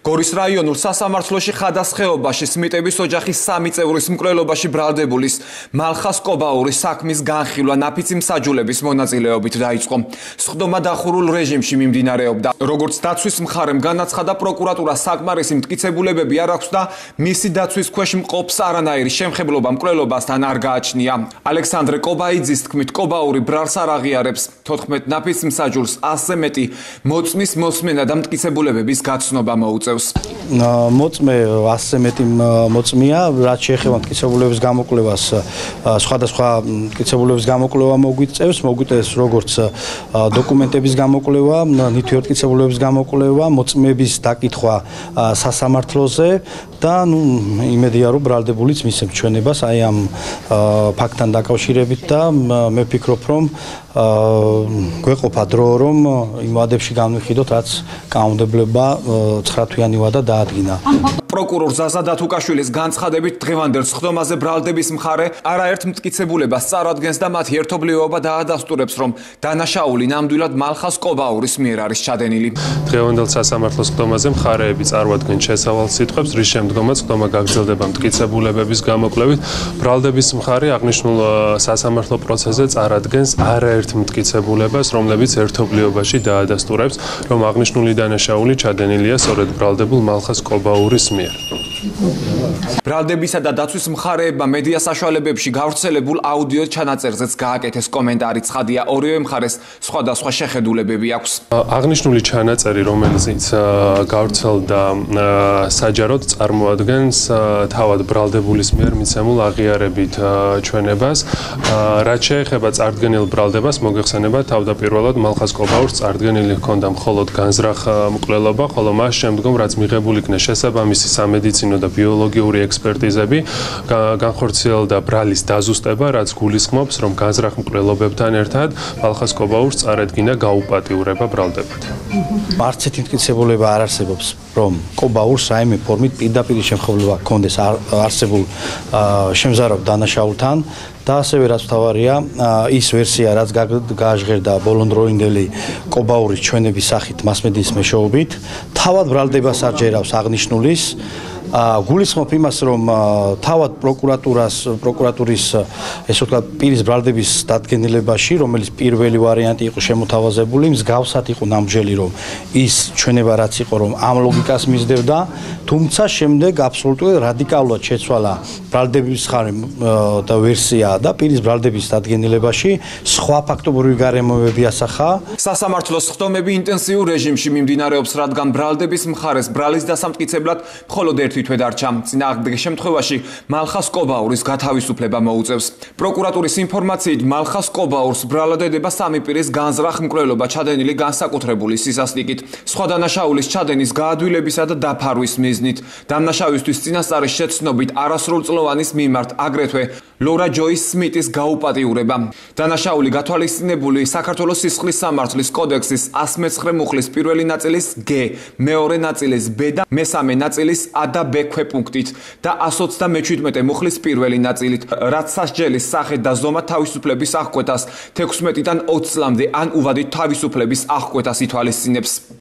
გორის რაიონულ სასამართლოში ხადასხეობაში სმიტების ოჯახის 3 წევრის მკვლელობაში ბრალდებულის მალხას კობაურის საქმის განხილვა ნაფიცი მსაჯულების მონაწილეობით დაიწყო. სხდომა დახურულ რეჟიმში მიმდინარეობდა. როგორც დაცვის მხარემ განაცხადა, პროკურატურა საკმარისი მტკიცებულებები არ აქვს და მისი დაცვის ქვეშ მყოფს არანაირი შემხებლობა მკვლელობასთან არ გააჩნია. ალექსანდრე კობაიძის თქმით, კობაური ბრალს არ აღიარებს. 14 ნაფიც მსაჯულს 100-ზე მეტი მოწმის მოსმენა და მტკიცებულებების გაცნობა მოუწევს. მოწმე 100-ზე მეტი მოწმეა, რაც შეეხება მტკიცებულების გამოკვლევას, სხვადასხვა მტკიცებულების გამოკვლევა მოგვიწევს როგორც დოკუმენტების გამოკვლევა, ნივთიერ მტკიცებულების გამოკვლევა, მოწმეების დაკითხვა სასამართლოზე და იმედია რომ ბრალდებულიც მისცემს ჩვენებას აი ამ ფაქტთან დაკავშირებით და მე ვფიქრობ რომ გვეყოფა დრო რომ იმ ვადებში განვიხილოთ რაც კანონმდებლობა 9 თვიანი ვადა დაადგინა. პროკურორ ზაზა დათუკაშვილის განცხადებით დღევანდელ სხდომაზე ბრალდების მხარე არაერთ მტკიცებულებას წარადგენს და მათი ერთობლიობა დაადასტურებს რომ დანაშაული ნამდვილად მალხას კობაურის მიერ არის ჩადენილი. დღევანდელ სასამართლოს სხდომაზე მხარეები წარმოადგენენ შესავალ სიტყვებს, რის შემდგომაც სხდომა გაგრძელდება მტკიცებულებების გამოკვლევით. ბრალდების მხარე აღნიშნულ სასამართლო პროცესზე წარადგენს არაერთ მტკიცებულებას, რომლებიც ერთობლიობაში დაადასტურებს, რომ აღნიშნული დანაშაული ჩადენილია სწორედ ბრალდებულ მალხას კობაურის მიერ. ბრალდებისა და დაცვის მხარეებმა მედია საშუალებებში გავრცელებულ აუდიო ჩანაწერზეც გააკეთეს კომენტარი. ცხადია, ორივე მხარეს სხვადასხვა შეხედულებები აქვს. აღნიშნული ჩანაწერი, რომელიც გავრცელდა საჯაროდ წარმოადგენს თავად ბრალდებულის მიერ მიცემულ აღიარებით ჩვენებას. რაც შეეხება წარდგენილ ბრალდებას, მოგეხსენება თავდაპირველად მალხას კობაურს წარდგენილი ჰქონდა მხოლოდ განზრახ მკვლელობა, ხოლო მას შემდგომ რაც მიღებული იქნა შესაბამისი სამედიცინო და ბიოლოგიური ექსპერტიზები, განხორციელდა ბრალის დაზუსტება, რაც გულისხმობს, რომ განზრახ მკვლელობებთან ერთად მალხას კობაურს წარედგინა გაუპატიურება ბრალდებად. არც ერთი მტკიცებულება არ არსებობს, რომ კობაურს რაიმე ფორმით პირდაპირ შემხებლობა ჰქონდეს არსებულ შემზარავ დანაშაულთან და ასევე რაც მთავარია ის ვერსია, რაც გააჟღერდა ბოლონდროინდელი კობაურის ჩვენების სახით მასმედიის მეშვეობით, თავად ბრალდებას არ ჯერავს აღნიშნულის. გულისხმობ იმას, რომ თავად პროკურატურის ესე ვთქვათ პირის ბრალდების დადგენილებაში, რომელიც პირველი ვარიანტი იყო შემოთავაზებული, მსგავსად იყო ნამჯელი, რომ ის ჩვენება რაც იყო, რომ ამ ლოგიკას მისდევდა, თუმცა შემდეგ აბსოლუტურად რადიკალურად შეცვალა ბრალდების ხარე და ვერსია და პირის ბრალდების დადგენილებაში სხვა ფაქტობრივი გარემოებები ასახა. სასამართლოს სხდომები ინტენსიურ რეჟიმში მიმდინარეობს, რადგან ბრალდების მხარეს ბრალის დასამტკიცებლად მხოლოდ ერთი თვე დარჩა. წინააღმდეგ შემთხვევაში მალხას კობაურის გათავისუფლება მოუწევს. პროკურატურის ინფორმაციით მალხას კობაურს ბრალად ედება 3 პირის განზრახ მკვლელობა ჩადენილი განსაკუთრებული სისასტიკით. სხვა დანაშაულის ჩადენის გაადვილებისა და დაფარვის მიზნით. დამნაშავისთვის წინასწარის შეცნობით არასრულწლოვანის მიმართ აგრეთვე ლორა ჯოის სმიტის გაუპატიურება. დანაშაული გათვალისწინებული საქართველოს სისხლის სამართლის კოდექსის 119 მუხლის პირველი ნაწილის G, მეორე ნაწილის B და მესამე ნაწილის A და B ქვეპუნქტით და 127 მუხლის პირველი ნაწილით, რაც სასჯელის სახე და ზომა თავისუფლების აღკვეთას 16-დან 20 წლამდე ან უვადით თავისუფლების აღკვეთას ითვალისწინებს.